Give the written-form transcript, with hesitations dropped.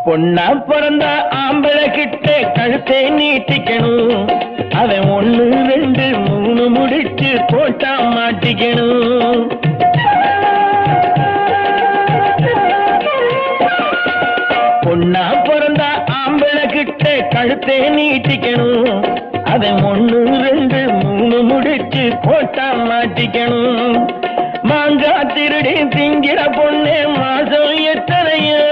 பொண்ணா பிறந்த ஆம்பளை கிட்ட கழுத்தை நீட்டிக்கணும். அவன் 1 2 3 முடிச்சு போட்டா மாட்டிக்கணும். பொண்ணா பிறந்த ஆம்பளை கிட்ட கழுத்தை நீட்டிக்கணும். அவன் 1 2 3 முடிச்சு போட்டா மாட்டிக்கணும். மாங்கா திருடி திங்கிற பொண்ணே மாசம் எத்தனையோ